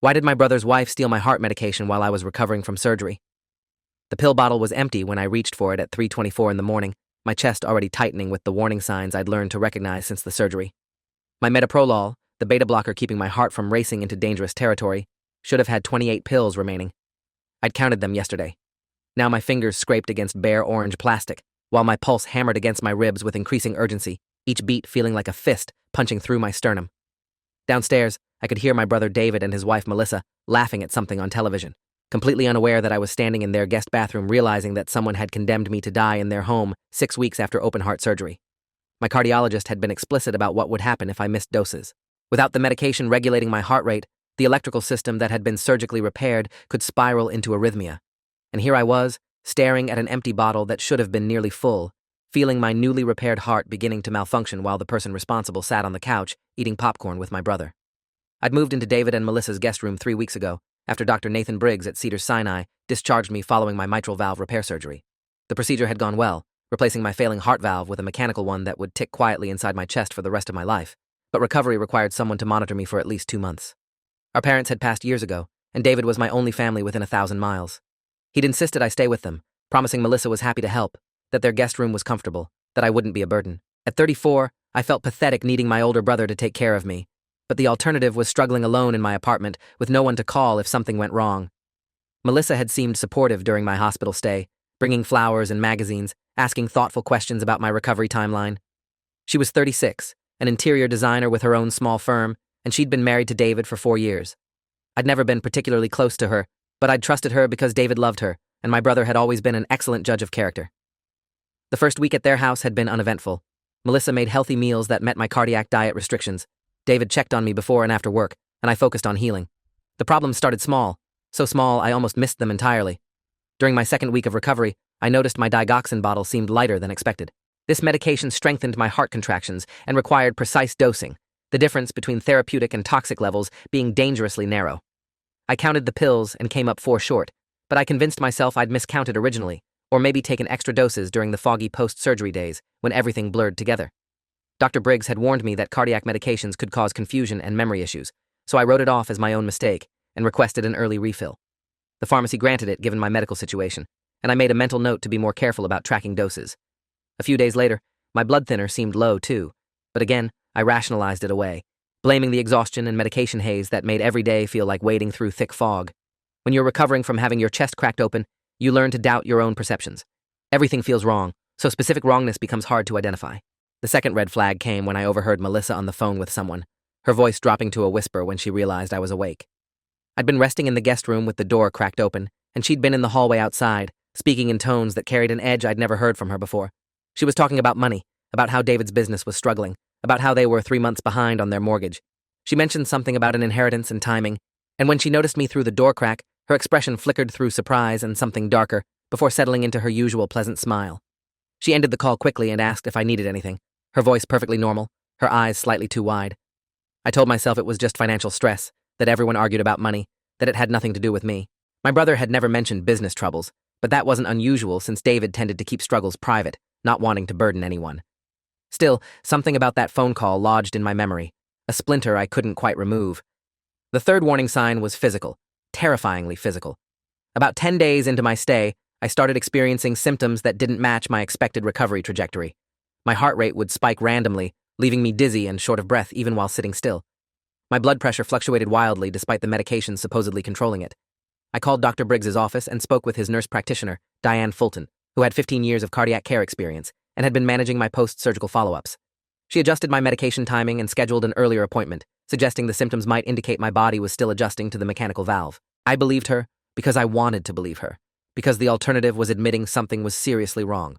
Why did my brother's wife steal my heart medication while I was recovering from surgery? The pill bottle was empty when I reached for it at 3:24 in the morning, my chest already tightening with the warning signs I'd learned to recognize since the surgery. My metoprolol, the beta blocker keeping my heart from racing into dangerous territory, should have had 28 pills remaining. I'd counted them yesterday. Now my fingers scraped against bare orange plastic, while my pulse hammered against my ribs with increasing urgency, each beat feeling like a fist punching through my sternum. Downstairs, I could hear my brother David and his wife Melissa laughing at something on television, completely unaware that I was standing in their guest bathroom realizing that someone had condemned me to die in their home 6 weeks after open heart surgery. My cardiologist had been explicit about what would happen if I missed doses. Without the medication regulating my heart rate, the electrical system that had been surgically repaired could spiral into arrhythmia. And here I was, staring at an empty bottle that should have been nearly full, feeling my newly repaired heart beginning to malfunction while the person responsible sat on the couch, eating popcorn with my brother. I'd moved into David and Melissa's guest room 3 weeks ago, after Dr. Nathan Briggs at Cedars-Sinai discharged me following my mitral valve repair surgery. The procedure had gone well, replacing my failing heart valve with a mechanical one that would tick quietly inside my chest for the rest of my life, but recovery required someone to monitor me for at least 2 months. Our parents had passed years ago, and David was my only family within 1,000 miles. He'd insisted I stay with them, promising Melissa was happy to help, that their guest room was comfortable, that I wouldn't be a burden. At 34, I felt pathetic needing my older brother to take care of me, but the alternative was struggling alone in my apartment with no one to call if something went wrong. Melissa had seemed supportive during my hospital stay, bringing flowers and magazines, asking thoughtful questions about my recovery timeline. She was 36, an interior designer with her own small firm, and she'd been married to David for 4 years. I'd never been particularly close to her, but I'd trusted her because David loved her, and my brother had always been an excellent judge of character. The first week at their house had been uneventful. Melissa made healthy meals that met my cardiac diet restrictions. David checked on me before and after work, and I focused on healing. The problems started small, so small I almost missed them entirely. During my second week of recovery, I noticed my digoxin bottle seemed lighter than expected. This medication strengthened my heart contractions and required precise dosing, the difference between therapeutic and toxic levels being dangerously narrow. I counted the pills and came up 4 short, but I convinced myself I'd miscounted originally, or maybe taken extra doses during the foggy post-surgery days when everything blurred together. Dr. Briggs had warned me that cardiac medications could cause confusion and memory issues, so I wrote it off as my own mistake and requested an early refill. The pharmacy granted it given my medical situation, and I made a mental note to be more careful about tracking doses. A few days later, my blood thinner seemed low too, but again, I rationalized it away, blaming the exhaustion and medication haze that made every day feel like wading through thick fog. When you're recovering from having your chest cracked open, you learn to doubt your own perceptions. Everything feels wrong, so specific wrongness becomes hard to identify. The second red flag came when I overheard Melissa on the phone with someone, her voice dropping to a whisper when she realized I was awake. I'd been resting in the guest room with the door cracked open, and she'd been in the hallway outside, speaking in tones that carried an edge I'd never heard from her before. She was talking about money, about how David's business was struggling, about how they were 3 months behind on their mortgage. She mentioned something about an inheritance and timing, and when she noticed me through the door crack, her expression flickered through surprise and something darker before settling into her usual pleasant smile. She ended the call quickly and asked if I needed anything, her voice perfectly normal, her eyes slightly too wide. I told myself it was just financial stress, that everyone argued about money, that it had nothing to do with me. My brother had never mentioned business troubles, but that wasn't unusual since David tended to keep struggles private, not wanting to burden anyone. Still, something about that phone call lodged in my memory, a splinter I couldn't quite remove. The third warning sign was physical, terrifyingly physical. About 10 days into my stay, I started experiencing symptoms that didn't match my expected recovery trajectory. My heart rate would spike randomly, leaving me dizzy and short of breath even while sitting still. My blood pressure fluctuated wildly despite the medication supposedly controlling it. I called Dr. Briggs's office and spoke with his nurse practitioner, Diane Fulton, who had 15 years of cardiac care experience and had been managing my post-surgical follow-ups. She adjusted my medication timing and scheduled an earlier appointment, suggesting the symptoms might indicate my body was still adjusting to the mechanical valve. I believed her because I wanted to believe her, because the alternative was admitting something was seriously wrong.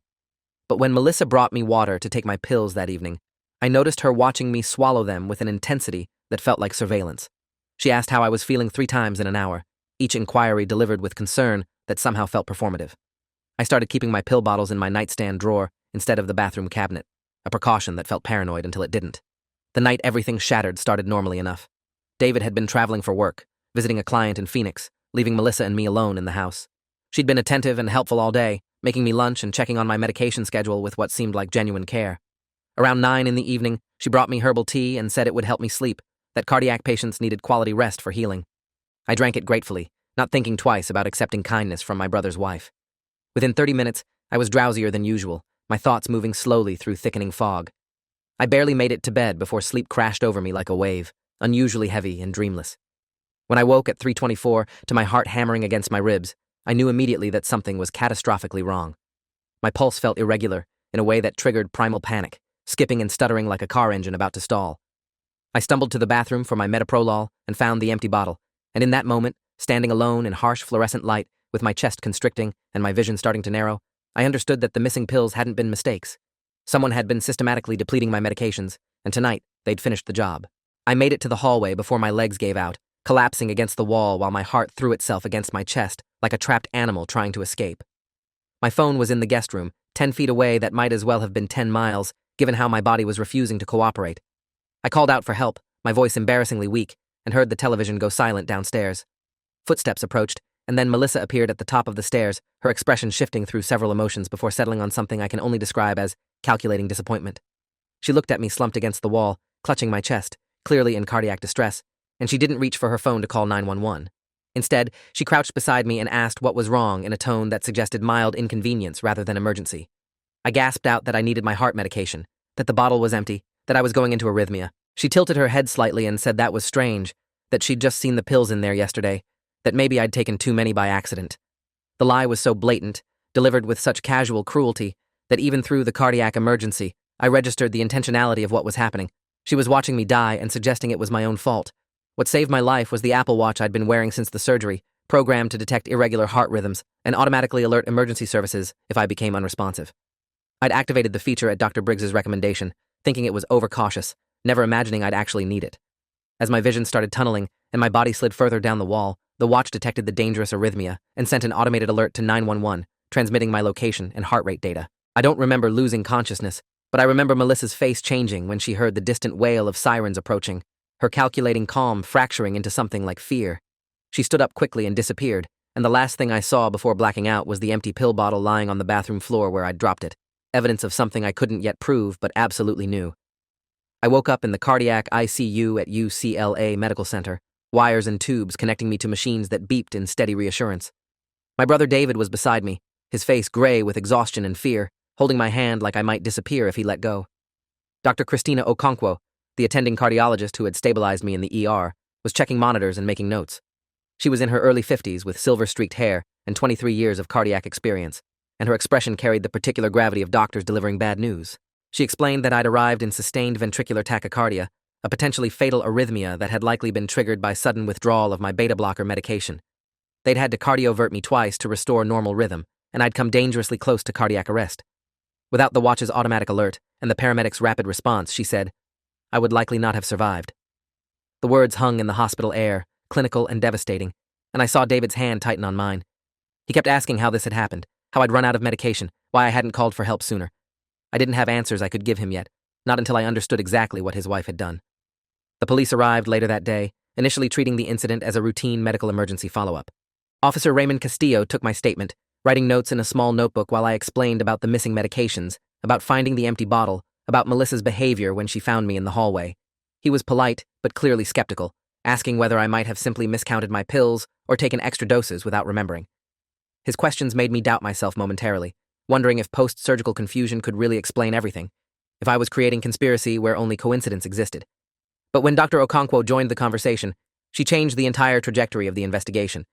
But when Melissa brought me water to take my pills that evening, I noticed her watching me swallow them with an intensity that felt like surveillance. She asked how I was feeling 3 times in an hour, each inquiry delivered with concern that somehow felt performative. I started keeping my pill bottles in my nightstand drawer instead of the bathroom cabinet, a precaution that felt paranoid until it didn't. The night everything shattered started normally enough. David had been traveling for work, visiting a client in Phoenix, leaving Melissa and me alone in the house. She'd been attentive and helpful all day, making me lunch and checking on my medication schedule with what seemed like genuine care. Around 9 in the evening, she brought me herbal tea and said it would help me sleep, that cardiac patients needed quality rest for healing. I drank it gratefully, not thinking twice about accepting kindness from my brother's wife. Within 30 minutes, I was drowsier than usual, my thoughts moving slowly through thickening fog. I barely made it to bed before sleep crashed over me like a wave, unusually heavy and dreamless. When I woke at 3:24, to my heart hammering against my ribs, I knew immediately that something was catastrophically wrong. My pulse felt irregular, in a way that triggered primal panic, skipping and stuttering like a car engine about to stall. I stumbled to the bathroom for my metoprolol and found the empty bottle, and in that moment, standing alone in harsh fluorescent light, with my chest constricting and my vision starting to narrow, I understood that the missing pills hadn't been mistakes. Someone had been systematically depleting my medications, and tonight, they'd finished the job. I made it to the hallway before my legs gave out, collapsing against the wall while my heart threw itself against my chest like a trapped animal trying to escape. My phone was in the guest room, 10 feet away that might as well have been 10 miles, given how my body was refusing to cooperate. I called out for help, my voice embarrassingly weak, and heard the television go silent downstairs. Footsteps approached, and then Melissa appeared at the top of the stairs, her expression shifting through several emotions before settling on something I can only describe as calculating disappointment. She looked at me slumped against the wall, clutching my chest, clearly in cardiac distress, and she didn't reach for her phone to call 911. Instead, she crouched beside me and asked what was wrong in a tone that suggested mild inconvenience rather than emergency. I gasped out that I needed my heart medication, that the bottle was empty, that I was going into arrhythmia. She tilted her head slightly and said that was strange, that she'd just seen the pills in there yesterday, that maybe I'd taken too many by accident. The lie was so blatant, delivered with such casual cruelty, that even through the cardiac emergency, I registered the intentionality of what was happening. She was watching me die and suggesting it was my own fault. What saved my life was the Apple Watch I'd been wearing since the surgery, programmed to detect irregular heart rhythms and automatically alert emergency services if I became unresponsive. I'd activated the feature at Dr. Briggs's recommendation, thinking it was overcautious, never imagining I'd actually need it. As my vision started tunneling and my body slid further down the wall, the watch detected the dangerous arrhythmia and sent an automated alert to 911, transmitting my location and heart rate data. I don't remember losing consciousness, but I remember Melissa's face changing when she heard the distant wail of sirens approaching, her calculating calm fracturing into something like fear. She stood up quickly and disappeared, and the last thing I saw before blacking out was the empty pill bottle lying on the bathroom floor where I'd dropped it, evidence of something I couldn't yet prove but absolutely knew. I woke up in the cardiac ICU at UCLA Medical Center, wires and tubes connecting me to machines that beeped in steady reassurance. My brother David was beside me, his face gray with exhaustion and fear, holding my hand like I might disappear if he let go. Dr. Christina Okonkwo, the attending cardiologist who had stabilized me in the ER, was checking monitors and making notes. She was in her early 50s with silver-streaked hair and 23 years of cardiac experience, and her expression carried the particular gravity of doctors delivering bad news. She explained that I'd arrived in sustained ventricular tachycardia, a potentially fatal arrhythmia that had likely been triggered by sudden withdrawal of my beta-blocker medication. They'd had to cardiovert me twice to restore normal rhythm, and I'd come dangerously close to cardiac arrest. Without the watch's automatic alert and the paramedics' rapid response, she said, I would likely not have survived. The words hung in the hospital air, clinical and devastating, and I saw David's hand tighten on mine. He kept asking how this had happened, how I'd run out of medication, why I hadn't called for help sooner. I didn't have answers I could give him yet, not until I understood exactly what his wife had done. The police arrived later that day, initially treating the incident as a routine medical emergency follow-up. Officer Raymond Castillo took my statement, writing notes in a small notebook while I explained about the missing medications, about finding the empty bottle, about Melissa's behavior when she found me in the hallway. He was polite, but clearly skeptical, asking whether I might have simply miscounted my pills or taken extra doses without remembering. His questions made me doubt myself momentarily, wondering if post-surgical confusion could really explain everything, if I was creating conspiracy where only coincidence existed. But when Dr. Okonkwo joined the conversation, she changed the entire trajectory of the investigation.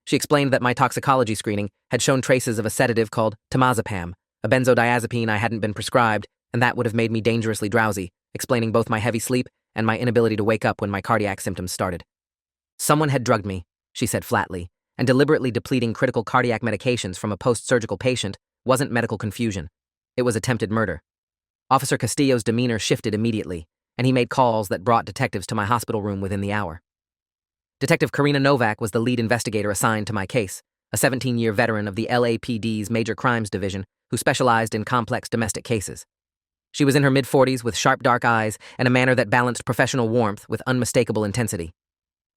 She explained that my toxicology screening had shown traces of a sedative called temazepam, a benzodiazepine I hadn't been prescribed, and that would have made me dangerously drowsy, explaining both my heavy sleep and my inability to wake up when my cardiac symptoms started. Someone had drugged me, she said flatly, and deliberately depleting critical cardiac medications from a post-surgical patient wasn't medical confusion. It was attempted murder. Officer Castillo's demeanor shifted immediately, and he made calls that brought detectives to my hospital room within the hour. Detective Karina Novak was the lead investigator assigned to my case, a 17-year veteran of the LAPD's Major Crimes Division who specialized in complex domestic cases. She was in her mid-40s with sharp dark eyes and a manner that balanced professional warmth with unmistakable intensity.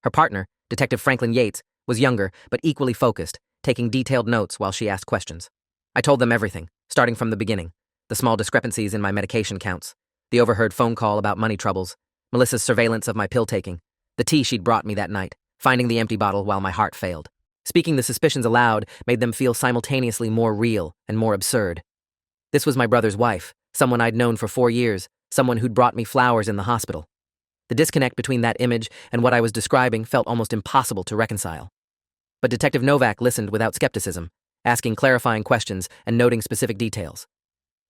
Her partner, Detective Franklin Yates, was younger but equally focused, taking detailed notes while she asked questions. I told them everything, starting from the beginning, the small discrepancies in my medication counts, the overheard phone call about money troubles, Melissa's surveillance of my pill-taking, the tea she'd brought me that night, finding the empty bottle while my heart failed. Speaking the suspicions aloud made them feel simultaneously more real and more absurd. This was my brother's wife, someone I'd known for 4 years, someone who'd brought me flowers in the hospital. The disconnect between that image and what I was describing felt almost impossible to reconcile. But Detective Novak listened without skepticism, asking clarifying questions and noting specific details.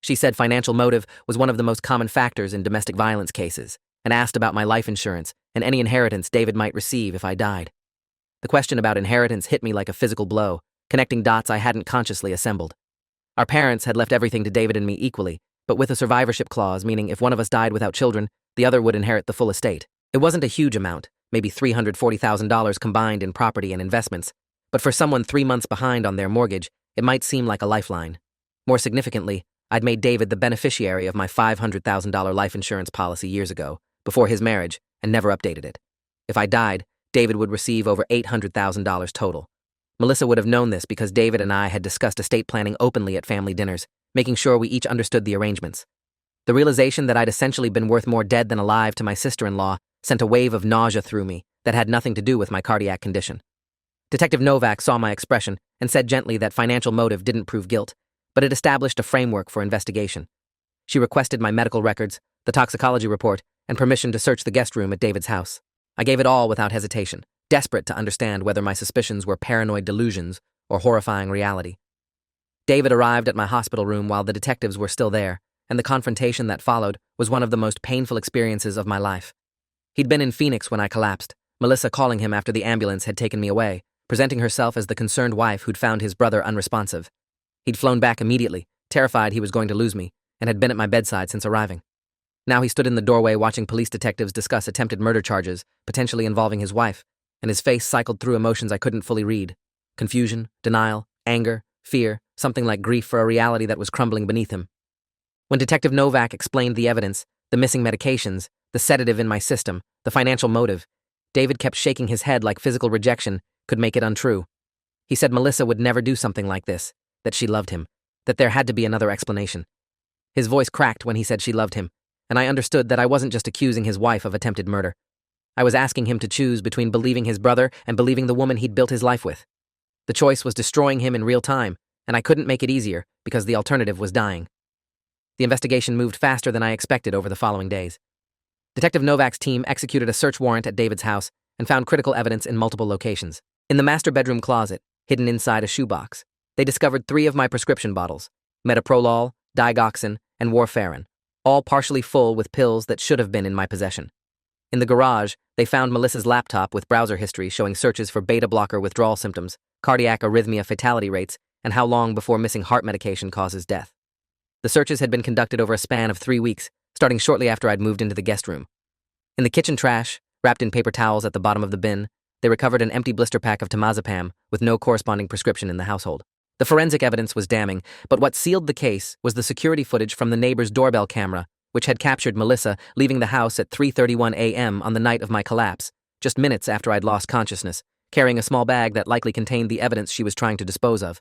She said financial motive was one of the most common factors in domestic violence cases, and asked about my life insurance and any inheritance David might receive if I died. The question about inheritance hit me like a physical blow, connecting dots I hadn't consciously assembled. Our parents had left everything to David and me equally, but with a survivorship clause, meaning if one of us died without children, the other would inherit the full estate. It wasn't a huge amount, maybe $340,000 combined in property and investments, but for someone 3 months behind on their mortgage, it might seem like a lifeline. More significantly, I'd made David the beneficiary of my $500,000 life insurance policy years ago, before his marriage, and never updated it. If I died, David would receive over $800,000 total. Melissa would have known this because David and I had discussed estate planning openly at family dinners, making sure we each understood the arrangements. The realization that I'd essentially been worth more dead than alive to my sister-in-law sent a wave of nausea through me that had nothing to do with my cardiac condition. Detective Novak saw my expression and said gently that financial motive didn't prove guilt, but it established a framework for investigation. She requested my medical records, the toxicology report, and permission to search the guest room at David's house. I gave it all without hesitation, desperate to understand whether my suspicions were paranoid delusions or horrifying reality. David arrived at my hospital room while the detectives were still there, and the confrontation that followed was one of the most painful experiences of my life. He'd been in Phoenix when I collapsed, Melissa calling him after the ambulance had taken me away, presenting herself as the concerned wife who'd found his brother unresponsive. He'd flown back immediately, terrified he was going to lose me, and had been at my bedside since arriving. Now he stood in the doorway watching police detectives discuss attempted murder charges, potentially involving his wife, and his face cycled through emotions I couldn't fully read. Confusion, denial, anger, fear, something like grief for a reality that was crumbling beneath him. When Detective Novak explained the evidence, the missing medications, the sedative in my system, the financial motive, David kept shaking his head like physical rejection could make it untrue. He said Melissa would never do something like this, that she loved him, that there had to be another explanation. His voice cracked when he said she loved him, and I understood that I wasn't just accusing his wife of attempted murder. I was asking him to choose between believing his brother and believing the woman he'd built his life with. The choice was destroying him in real time, and I couldn't make it easier because the alternative was dying. The investigation moved faster than I expected over the following days. Detective Novak's team executed a search warrant at David's house and found critical evidence in multiple locations. In the master bedroom closet, hidden inside a shoebox, they discovered 3 of my prescription bottles, metoprolol, digoxin, and warfarin, all partially full with pills that should have been in my possession. In the garage, they found Melissa's laptop with browser history showing searches for beta blocker withdrawal symptoms, cardiac arrhythmia fatality rates, and how long before missing heart medication causes death. The searches had been conducted over a span of 3 weeks, starting shortly after I'd moved into the guest room. In the kitchen trash, wrapped in paper towels at the bottom of the bin, they recovered an empty blister pack of temazepam with no corresponding prescription in the household. The forensic evidence was damning, but what sealed the case was the security footage from the neighbor's doorbell camera, which had captured Melissa leaving the house at 3:31 a.m. on the night of my collapse, just minutes after I'd lost consciousness, carrying a small bag that likely contained the evidence she was trying to dispose of.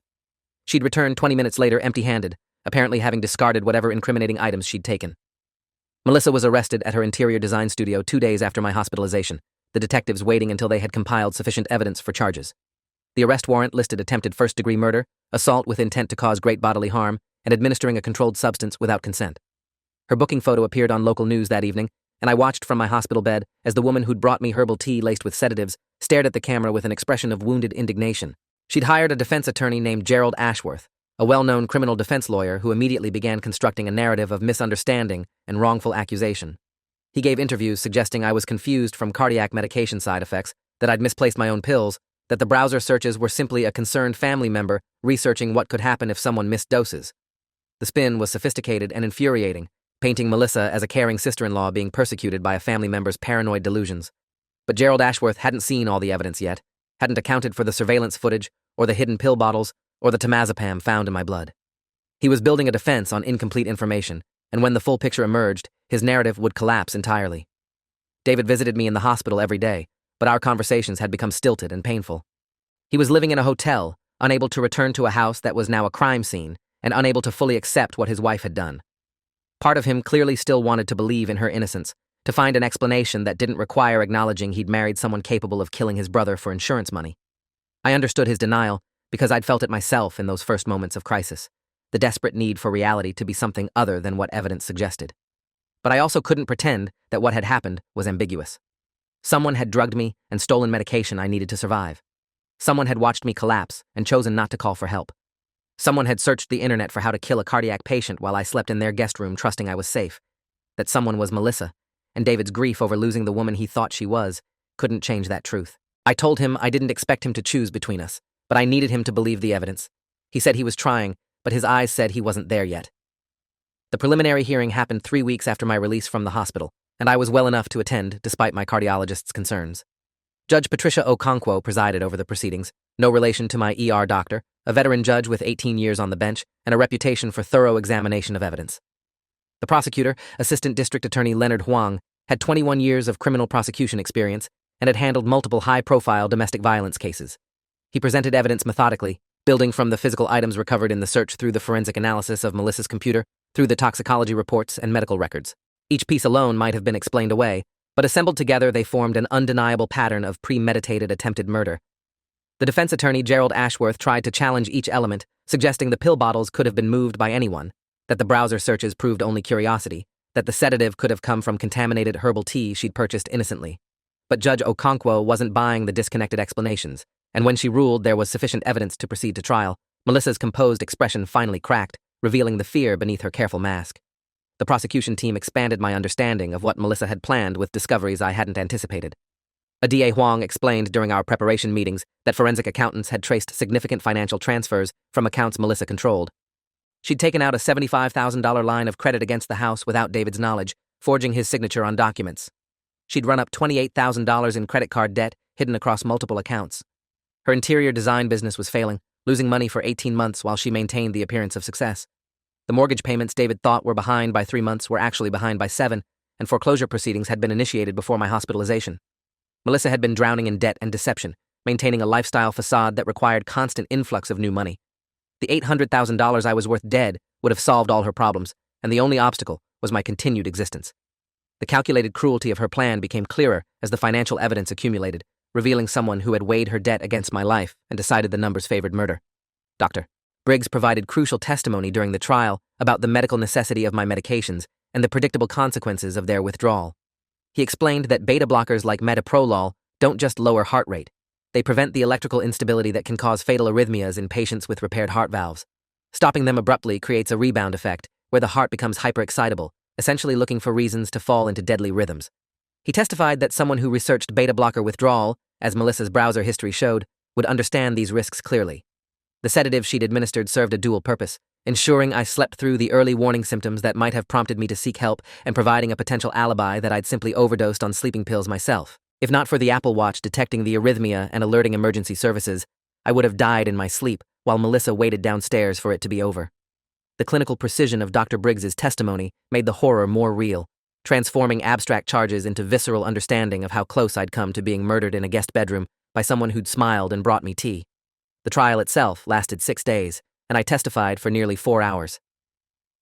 She'd returned 20 minutes later empty-handed, apparently having discarded whatever incriminating items she'd taken. Melissa was arrested at her interior design studio 2 days after my hospitalization, the detectives waiting until they had compiled sufficient evidence for charges. The arrest warrant listed attempted first-degree murder, assault with intent to cause great bodily harm, and administering a controlled substance without consent. Her booking photo appeared on local news that evening, and I watched from my hospital bed as the woman who'd brought me herbal tea laced with sedatives stared at the camera with an expression of wounded indignation. She'd hired a defense attorney named Gerald Ashworth, a well-known criminal defense lawyer who immediately began constructing a narrative of misunderstanding and wrongful accusation. He gave interviews suggesting I was confused from cardiac medication side effects, that I'd misplaced my own pills, that the browser searches were simply a concerned family member researching what could happen if someone missed doses. The spin was sophisticated and infuriating, painting Melissa as a caring sister-in-law being persecuted by a family member's paranoid delusions. But Gerald Ashworth hadn't seen all the evidence yet, hadn't accounted for the surveillance footage, or the hidden pill bottles, or the temazepam found in my blood. He was building a defense on incomplete information, and when the full picture emerged, his narrative would collapse entirely. David visited me in the hospital every day, but our conversations had become stilted and painful. He was living in a hotel, unable to return to a house that was now a crime scene, and unable to fully accept what his wife had done. Part of him clearly still wanted to believe in her innocence, to find an explanation that didn't require acknowledging he'd married someone capable of killing his brother for insurance money. I understood his denial because I'd felt it myself in those first moments of crisis, the desperate need for reality to be something other than what evidence suggested. But I also couldn't pretend that what had happened was ambiguous. Someone had drugged me and stolen medication I needed to survive. Someone had watched me collapse and chosen not to call for help. Someone had searched the internet for how to kill a cardiac patient while I slept in their guest room trusting I was safe. That someone was Melissa, and David's grief over losing the woman he thought she was couldn't change that truth. I told him I didn't expect him to choose between us, but I needed him to believe the evidence. He said he was trying, but his eyes said he wasn't there yet. The preliminary hearing happened 3 weeks after my release from the hospital, and I was well enough to attend despite my cardiologist's concerns. Judge Patricia Okonkwo presided over the proceedings, no relation to my ER doctor, a veteran judge with 18 years on the bench and a reputation for thorough examination of evidence. The prosecutor, Assistant District Attorney Leonard Huang, had 21 years of criminal prosecution experience and had handled multiple high-profile domestic violence cases. He presented evidence methodically, building from the physical items recovered in the search through the forensic analysis of Melissa's computer, through the toxicology reports and medical records. Each piece alone might have been explained away, but assembled together they formed an undeniable pattern of premeditated attempted murder. The defense attorney Gerald Ashworth tried to challenge each element, suggesting the pill bottles could have been moved by anyone, that the browser searches proved only curiosity, that the sedative could have come from contaminated herbal tea she'd purchased innocently. But Judge Okonkwo wasn't buying the disconnected explanations, and when she ruled there was sufficient evidence to proceed to trial, Melissa's composed expression finally cracked, revealing the fear beneath her careful mask. The prosecution team expanded my understanding of what Melissa had planned with discoveries I hadn't anticipated. A DA Huang explained during our preparation meetings that forensic accountants had traced significant financial transfers from accounts Melissa controlled. She'd taken out a $75,000 line of credit against the house without David's knowledge, forging his signature on documents. She'd run up $28,000 in credit card debt hidden across multiple accounts. Her interior design business was failing, losing money for 18 months while she maintained the appearance of success. The mortgage payments David thought were behind by 3 months were actually behind by 7, and foreclosure proceedings had been initiated before my hospitalization. Melissa had been drowning in debt and deception, maintaining a lifestyle facade that required constant influx of new money. The $800,000 I was worth dead would have solved all her problems, and the only obstacle was my continued existence. The calculated cruelty of her plan became clearer as the financial evidence accumulated, revealing someone who had weighed her debt against my life and decided the numbers favored murder. Dr. Briggs provided crucial testimony during the trial about the medical necessity of my medications and the predictable consequences of their withdrawal. He explained that beta blockers like metoprolol don't just lower heart rate. They prevent the electrical instability that can cause fatal arrhythmias in patients with repaired heart valves. Stopping them abruptly creates a rebound effect where the heart becomes hyperexcitable, essentially looking for reasons to fall into deadly rhythms. He testified that someone who researched beta blocker withdrawal, as Melissa's browser history showed, would understand these risks clearly. The sedative she'd administered served a dual purpose, ensuring I slept through the early warning symptoms that might have prompted me to seek help and providing a potential alibi that I'd simply overdosed on sleeping pills myself. If not for the Apple Watch detecting the arrhythmia and alerting emergency services, I would have died in my sleep while Melissa waited downstairs for it to be over. The clinical precision of Dr. Briggs's testimony made the horror more real, transforming abstract charges into visceral understanding of how close I'd come to being murdered in a guest bedroom by someone who'd smiled and brought me tea. The trial itself lasted 6 days, and I testified for nearly 4 hours.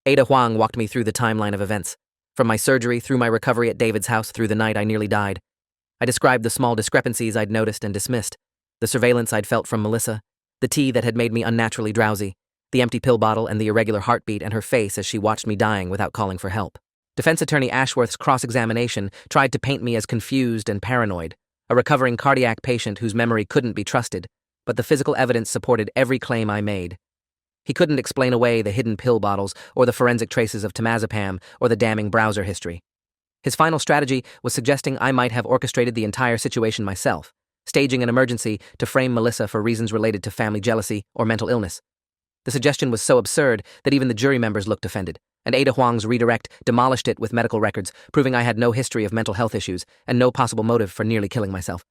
Ada Huang walked me through the timeline of events, from my surgery through my recovery at David's house through the night I nearly died. I described the small discrepancies I'd noticed and dismissed, the surveillance I'd felt from Melissa, the tea that had made me unnaturally drowsy, the empty pill bottle and the irregular heartbeat and her face as she watched me dying without calling for help. Defense attorney Ashworth's cross-examination tried to paint me as confused and paranoid, a recovering cardiac patient whose memory couldn't be trusted, but the physical evidence supported every claim I made. He couldn't explain away the hidden pill bottles or the forensic traces of temazepam or the damning browser history. His final strategy was suggesting I might have orchestrated the entire situation myself, staging an emergency to frame Melissa for reasons related to family jealousy or mental illness. The suggestion was so absurd that even the jury members looked offended, and Ada Huang's redirect demolished it with medical records, proving I had no history of mental health issues and no possible motive for nearly killing myself.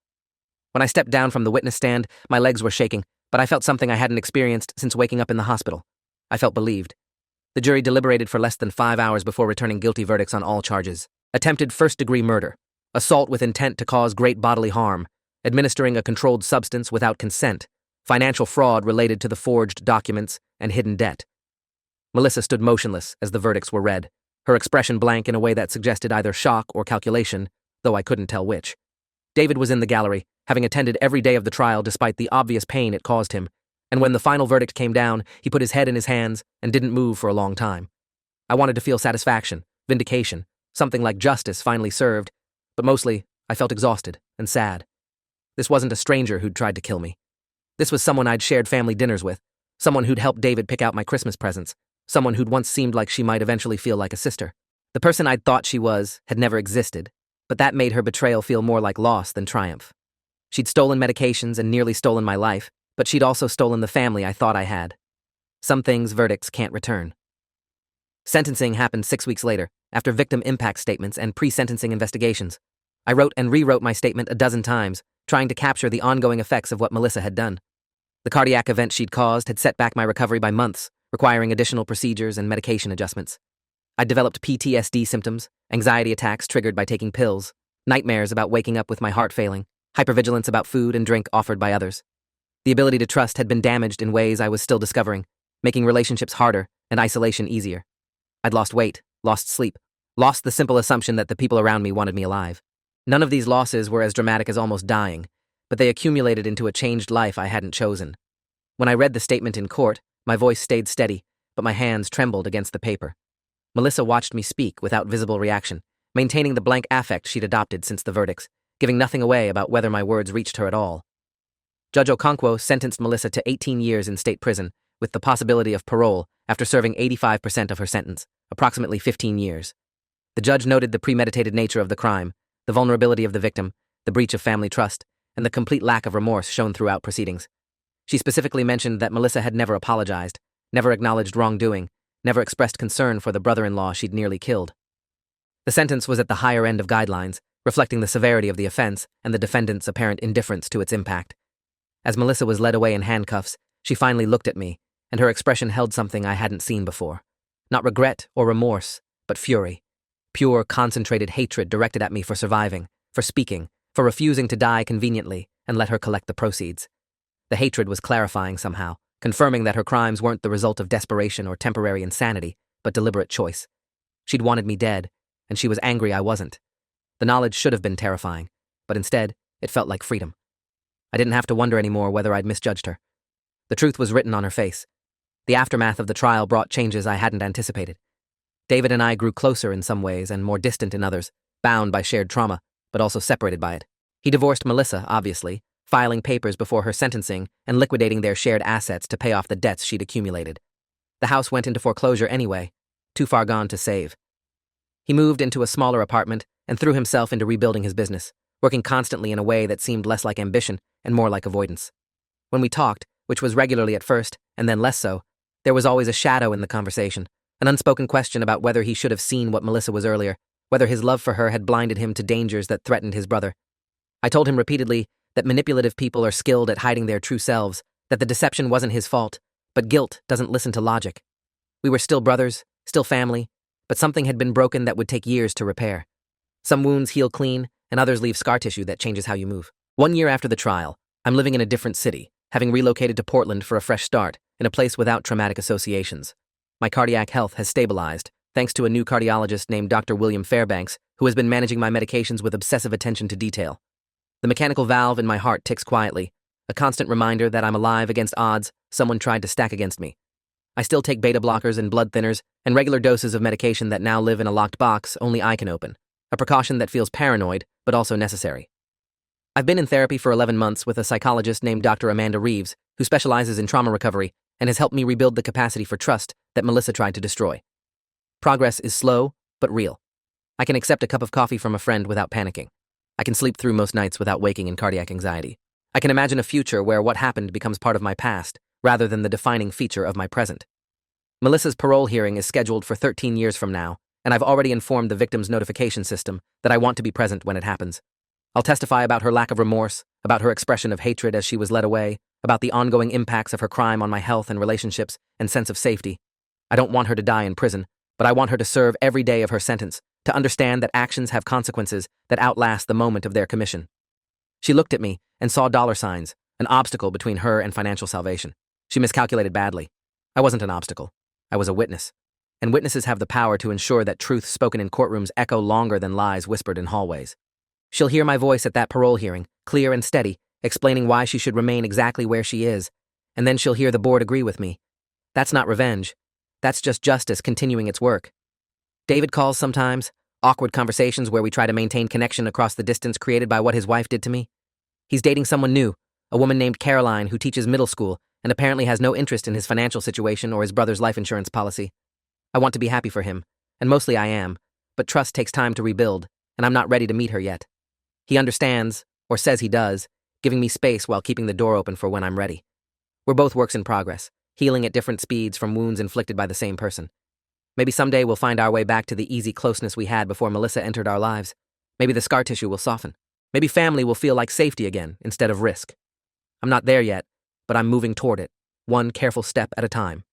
When I stepped down from the witness stand, my legs were shaking, but I felt something I hadn't experienced since waking up in the hospital. I felt believed. The jury deliberated for less than 5 hours before returning guilty verdicts on all charges. Attempted first-degree murder, assault with intent to cause great bodily harm, administering a controlled substance without consent, financial fraud related to the forged documents, and hidden debt. Melissa stood motionless as the verdicts were read. her expression blank in a way that suggested either shock or calculation, though I couldn't tell which. David was in the gallery, having attended every day of the trial despite the obvious pain it caused him, and when the final verdict came down, he put his head in his hands and didn't move for a long time. I wanted to feel satisfaction, vindication, something like justice finally served, but mostly, I felt exhausted and sad. This wasn't a stranger who'd tried to kill me. This was someone I'd shared family dinners with, someone who'd helped David pick out my Christmas presents, someone who'd once seemed like she might eventually feel like a sister. The person I'd thought she was had never existed, but that made her betrayal feel more like loss than triumph. She'd stolen medications and nearly stolen my life, but she'd also stolen the family I thought I had. Some things verdicts can't return. Sentencing happened 6 weeks later, after victim impact statements and pre-sentencing investigations. I wrote and rewrote my statement a dozen times, trying to capture the ongoing effects of what Melissa had done. The cardiac event she'd caused had set back my recovery by months, requiring additional procedures and medication adjustments. I'd developed PTSD symptoms, anxiety attacks triggered by taking pills, nightmares about waking up with my heart failing, hypervigilance about food and drink offered by others. The ability to trust had been damaged in ways I was still discovering, making relationships harder and isolation easier. I'd lost weight, lost sleep, lost the simple assumption that the people around me wanted me alive. None of these losses were as dramatic as almost dying, but they accumulated into a changed life I hadn't chosen. When I read the statement in court, my voice stayed steady, but my hands trembled against the paper. Melissa watched me speak without visible reaction, maintaining the blank affect she'd adopted since the verdicts, giving nothing away about whether my words reached her at all. Judge Okonkwo sentenced Melissa to 18 years in state prison, with the possibility of parole after serving 85% of her sentence, approximately 15 years. The judge noted the premeditated nature of the crime, the vulnerability of the victim, the breach of family trust, and the complete lack of remorse shown throughout proceedings. She specifically mentioned that Melissa had never apologized, never acknowledged wrongdoing, never expressed concern for the brother-in-law she'd nearly killed. The sentence was at the higher end of guidelines, reflecting the severity of the offense and the defendant's apparent indifference to its impact. As Melissa was led away in handcuffs, she finally looked at me, and her expression held something I hadn't seen before. Not regret or remorse, but fury. Pure, concentrated hatred directed at me for surviving, for speaking, for refusing to die conveniently and let her collect the proceeds. The hatred was clarifying somehow, confirming that her crimes weren't the result of desperation or temporary insanity, but deliberate choice. She'd wanted me dead, and she was angry I wasn't. The knowledge should have been terrifying, but instead, it felt like freedom. I didn't have to wonder anymore whether I'd misjudged her. The truth was written on her face. The aftermath of the trial brought changes I hadn't anticipated. David and I grew closer in some ways and more distant in others, bound by shared trauma, but also separated by it. He divorced Melissa, obviously, filing papers before her sentencing and liquidating their shared assets to pay off the debts she'd accumulated. The house went into foreclosure anyway, too far gone to save. He moved into a smaller apartment and threw himself into rebuilding his business, working constantly in a way that seemed less like ambition and more like avoidance. When we talked, which was regularly at first, and then less so, there was always a shadow in the conversation, an unspoken question about whether he should have seen what Melissa was earlier, whether his love for her had blinded him to dangers that threatened his brother. I told him repeatedly that manipulative people are skilled at hiding their true selves, that the deception wasn't his fault, but guilt doesn't listen to logic. We were still brothers, still family, but something had been broken that would take years to repair. Some wounds heal clean, and others leave scar tissue that changes how you move. 1 year after the trial, I'm living in a different city, having relocated to Portland for a fresh start, in a place without traumatic associations. My cardiac health has stabilized, thanks to a new cardiologist named Dr. William Fairbanks, who has been managing my medications with obsessive attention to detail. The mechanical valve in my heart ticks quietly, a constant reminder that I'm alive against odds someone tried to stack against me. I still take beta blockers and blood thinners and regular doses of medication that now live in a locked box only I can open, a precaution that feels paranoid but also necessary. I've been in therapy for 11 months with a psychologist named Dr. Amanda Reeves, who specializes in trauma recovery and has helped me rebuild the capacity for trust that Melissa tried to destroy. Progress is slow, but real. I can accept a cup of coffee from a friend without panicking. I can sleep through most nights without waking in cardiac anxiety. I can imagine a future where what happened becomes part of my past, rather than the defining feature of my present. Melissa's parole hearing is scheduled for 13 years from now, and I've already informed the victim's notification system that I want to be present when it happens. I'll testify about her lack of remorse, about her expression of hatred as she was led away, about the ongoing impacts of her crime on my health and relationships and sense of safety. I don't want her to die in prison, but I want her to serve every day of her sentence, to understand that actions have consequences that outlast the moment of their commission. She looked at me and saw dollar signs, an obstacle between her and financial salvation. She miscalculated badly. I wasn't an obstacle. I was a witness. And witnesses have the power to ensure that truth spoken in courtrooms echo longer than lies whispered in hallways. She'll hear my voice at that parole hearing, clear and steady, explaining why she should remain exactly where she is, and then she'll hear the board agree with me. That's not revenge. That's just justice continuing its work. David calls sometimes, awkward conversations where we try to maintain connection across the distance created by what his wife did to me. He's dating someone new, a woman named Caroline who teaches middle school and apparently has no interest in his financial situation or his brother's life insurance policy. I want to be happy for him, and mostly I am, but trust takes time to rebuild, and I'm not ready to meet her yet. He understands, or says he does, giving me space while keeping the door open for when I'm ready. We're both works in progress, healing at different speeds from wounds inflicted by the same person. Maybe someday we'll find our way back to the easy closeness we had before Melissa entered our lives. Maybe the scar tissue will soften. Maybe family will feel like safety again instead of risk. I'm not there yet, but I'm moving toward it, one careful step at a time.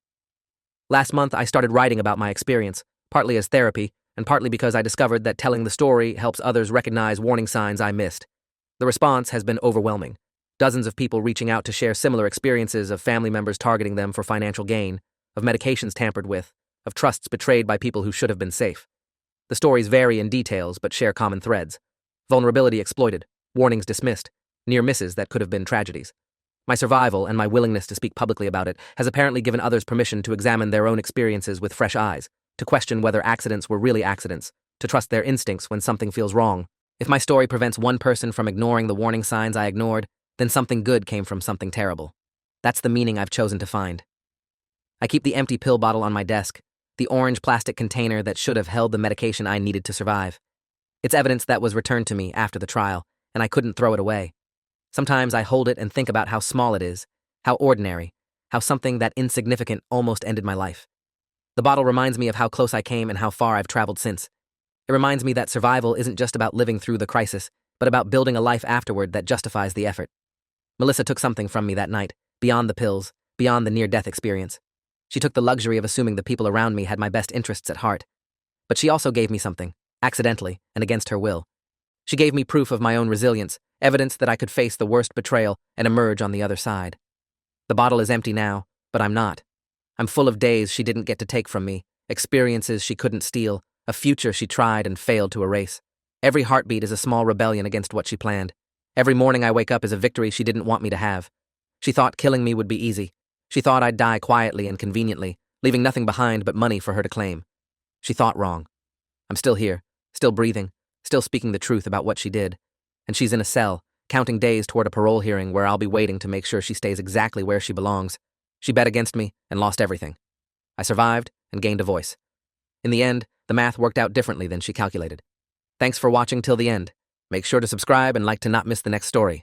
Last month, I started writing about my experience, partly as therapy, and partly because I discovered that telling the story helps others recognize warning signs I missed. The response has been overwhelming. Dozens of people reaching out to share similar experiences of family members targeting them for financial gain, of medications tampered with, of trusts betrayed by people who should have been safe. The stories vary in details but share common threads. Vulnerability exploited, warnings dismissed, near misses that could have been tragedies. My survival and my willingness to speak publicly about it has apparently given others permission to examine their own experiences with fresh eyes, to question whether accidents were really accidents, to trust their instincts when something feels wrong. If my story prevents one person from ignoring the warning signs I ignored, then something good came from something terrible. That's the meaning I've chosen to find. I keep the empty pill bottle on my desk, the orange plastic container that should have held the medication I needed to survive. It's evidence that was returned to me after the trial, and I couldn't throw it away. Sometimes I hold it and think about how small it is, how ordinary, how something that insignificant almost ended my life. The bottle reminds me of how close I came and how far I've traveled since. It reminds me that survival isn't just about living through the crisis, but about building a life afterward that justifies the effort. Melissa took something from me that night, beyond the pills, beyond the near-death experience. She took the luxury of assuming the people around me had my best interests at heart. But she also gave me something, accidentally and against her will. She gave me proof of my own resilience, evidence that I could face the worst betrayal and emerge on the other side. The bottle is empty now, but I'm not. I'm full of days she didn't get to take from me, experiences she couldn't steal, a future she tried and failed to erase. Every heartbeat is a small rebellion against what she planned. Every morning I wake up is a victory she didn't want me to have. She thought killing me would be easy. She thought I'd die quietly and conveniently, leaving nothing behind but money for her to claim. She thought wrong. I'm still here, still breathing, still speaking the truth about what she did. And she's in a cell, counting days toward a parole hearing where I'll be waiting to make sure she stays exactly where she belongs. She bet against me and lost everything. I survived and gained a voice. In the end, the math worked out differently than she calculated. Thanks for watching till the end. Make sure to subscribe and like to not miss the next story.